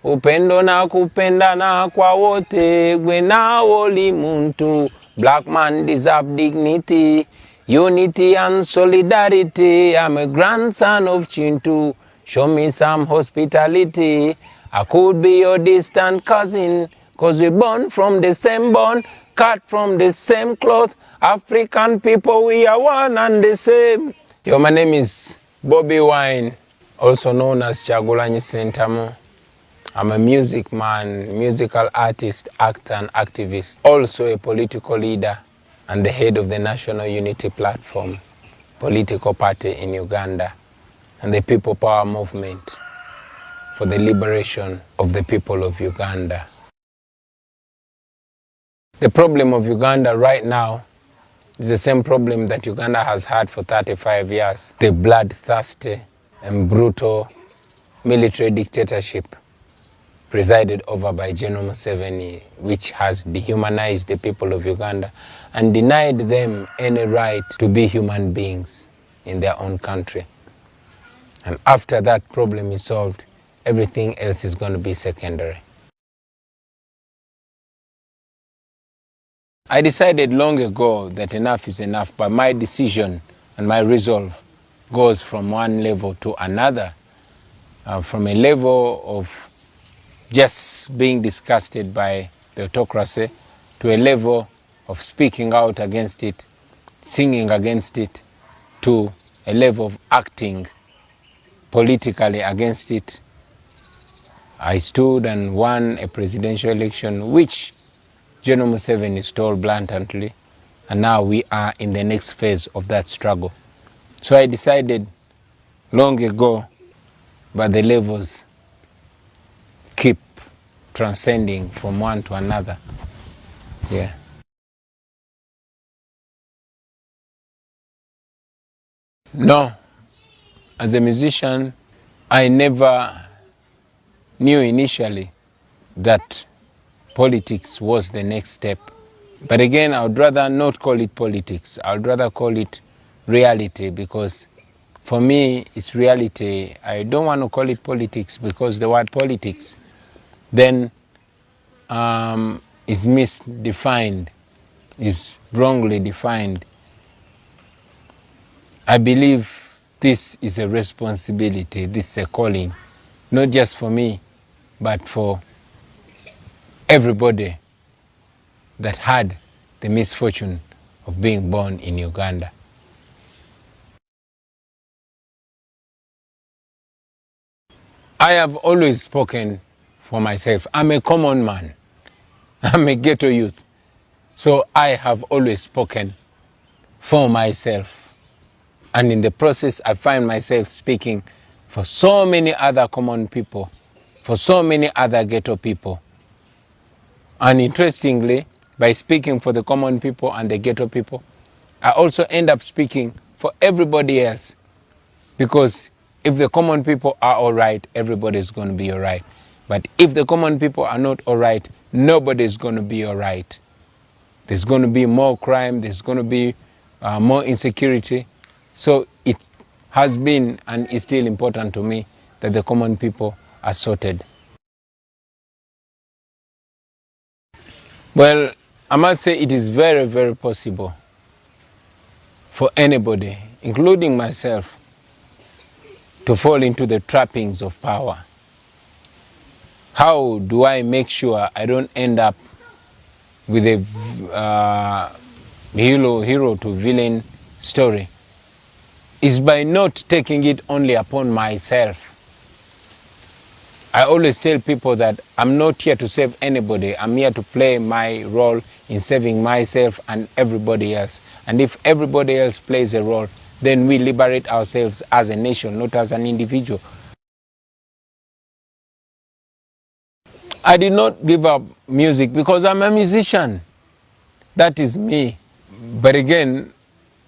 upendo na kupendana kwa wote, gwe na woli muntu. Black man deserve dignity, unity and solidarity. I'm a grandson of Chintu, show me some hospitality. I could be your distant cousin, cause we born from the same bone, cut from the same cloth. African people, we are one and the same. Yo, my name is Bobby Wine, also known as Kyagulanyi Ssentamu. I'm a music man, musical artist, actor and activist, also a political leader and the head of the National Unity Platform, political party in Uganda, and the People Power Movement for the liberation of the people of Uganda. The problem of Uganda right now is the same problem that Uganda has had for 35 years. The bloodthirsty and brutal military dictatorship presided over by General Museveni, which has dehumanized the people of Uganda and denied them any right to be human beings in their own country. And after that problem is solved, everything else is going to be secondary. I decided long ago that enough is enough, but my decision and my resolve goes from one level to another, from a level of just being disgusted by the autocracy to a level of speaking out against it, singing against it, to a level of acting politically against it. I stood and won a presidential election, which General Museveni stole blatantly, and now we are in the next phase of that struggle. So I decided long ago, but the levels keep transcending from one to another. Yeah. No, as a musician, I never knew initially that politics was the next step. But again, I would rather not call it politics. I would rather call it reality, because for me, it's reality. I don't want to call it politics, because the word politics then is misdefined, is wrongly defined. I believe this is a responsibility, this is a calling, not just for me, but for everybody that had the misfortune of being born in Uganda. I have always spoken for myself. I'm a common man. I'm a ghetto youth. So I have always spoken for myself. And in the process, I find myself speaking for so many other common people, for so many other ghetto people. And interestingly, by speaking for the common people and the ghetto people, I also end up speaking for everybody else. Because if the common people are all right, everybody is going to be all right. But if the common people are not all right, nobody is going to be all right. There's going to be more crime, there's going to be more insecurity. So it has been and is still important to me that the common people are sorted. Well, I must say it is very, very possible for anybody, including myself, to fall into the trappings of power. How do I make sure I don't end up with a hero to villain story? Is by not taking it only upon myself. I always tell people that I'm not here to save anybody. I'm here to play my role in saving myself and everybody else. And if everybody else plays a role, then we liberate ourselves as a nation, not as an individual. I did not give up music because I'm a musician. That is me. But again,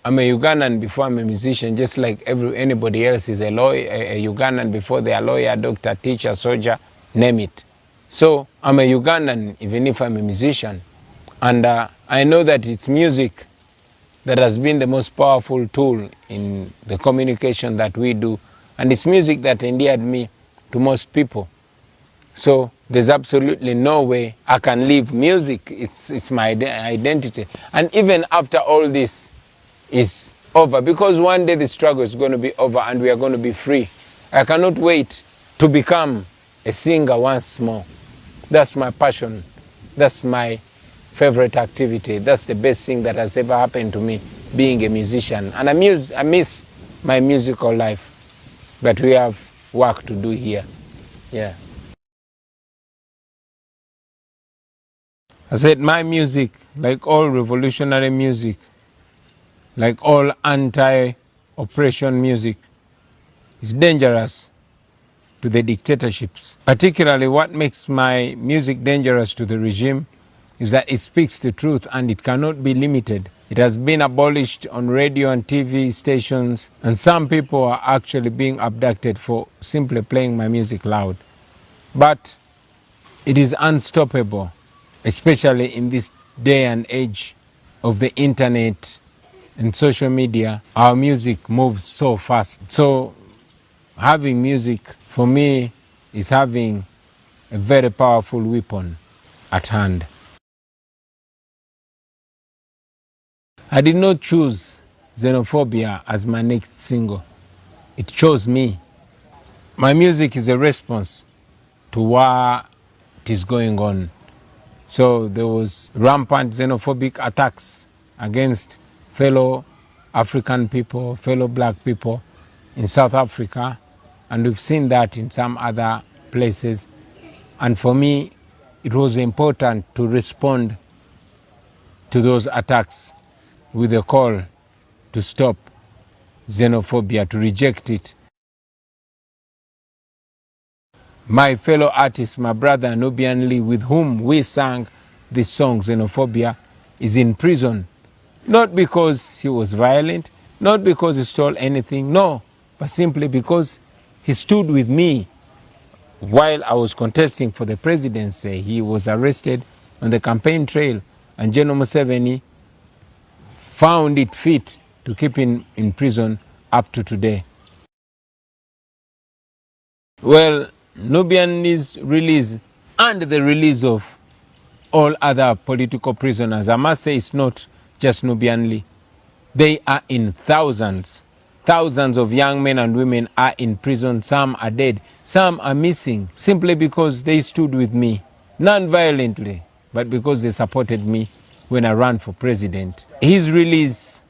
I'm a Ugandan before I'm a musician, just like anybody else is a lawyer, a Ugandan before they are lawyer, doctor, teacher, soldier, name it. So I'm a Ugandan even if I'm a musician. And I know that it's music that has been the most powerful tool in the communication that we do. And it's music that endeared me to most people. So there's absolutely no way I can leave music. It's my identity. And even after all this is over, because one day the struggle is going to be over and we are going to be free, I cannot wait to become a singer once more. That's my passion. That's my favorite activity. That's the best thing that has ever happened to me, being a musician. And I miss my musical life. But we have work to do here. Yeah. I said my music, like all revolutionary music, like all anti-oppression music, is dangerous to the dictatorships. Particularly what makes my music dangerous to the regime is that it speaks the truth and it cannot be limited. It has been abolished on radio and TV stations, and some people are actually being abducted for simply playing my music loud. But it is unstoppable, especially in this day and age of the internet and social media. Our music moves so fast. So having music for me is having a very powerful weapon at hand. I did not choose xenophobia as my next single. It chose me. My music is a response to what is going on. So there was rampant xenophobic attacks against fellow African people, fellow black people in South Africa, and we've seen that in some other places. And for me, it was important to respond to those attacks with a call to stop xenophobia, to reject it. My fellow artist, my brother Nubian Lee, with whom we sang this song, Xenophobia, is in prison. Not because he was violent, not because he stole anything, no, but simply because he stood with me while I was contesting for the presidency. He was arrested on the campaign trail, and General Museveni found it fit to keep him in prison up to today. Well, Nubian's release and the release of all other political prisoners, I must say it's not just Nubian Lee. They are in thousands. Thousands of young men and women are in prison. Some are dead. Some are missing simply because they stood with me, non-violently, but because they supported me when I ran for president. His release,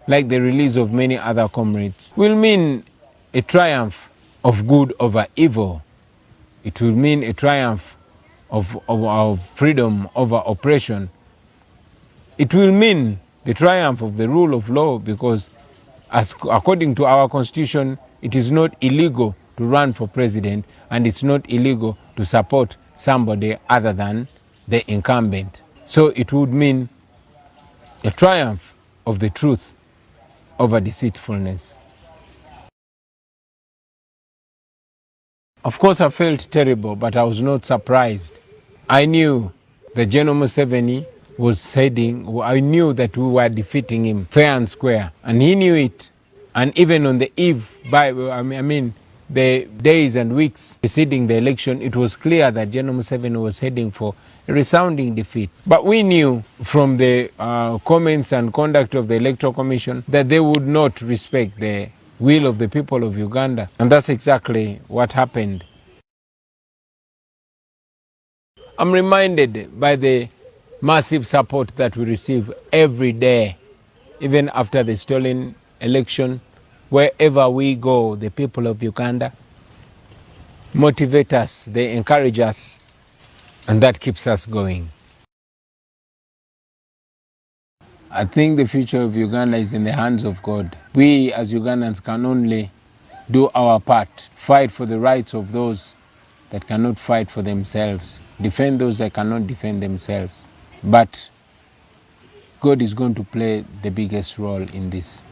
like the release of many other comrades, will mean a triumph of good over evil. It will mean a triumph of freedom over oppression. It will mean the triumph of the rule of law, because according to our constitution, it is not illegal to run for president, and it's not illegal to support somebody other than the incumbent. So it would mean a triumph of the truth over deceitfulness. Of course, I felt terrible, but I was not surprised. I knew that General Museveni was heading, I knew that we were defeating him fair and square, and he knew it. And even on the eve, the days and weeks preceding the election, it was clear that General Museveni was heading for a resounding defeat. But we knew from the comments and conduct of the Electoral Commission that they would not respect the will of the people of Uganda. And that's exactly what happened. I'm reminded by the massive support that we receive every day, even after the stolen election. Wherever we go, the people of Uganda motivate us, they encourage us, and that keeps us going. I think the future of Uganda is in the hands of God. We as Ugandans can only do our part, fight for the rights of those that cannot fight for themselves, defend those that cannot defend themselves. But God is going to play the biggest role in this.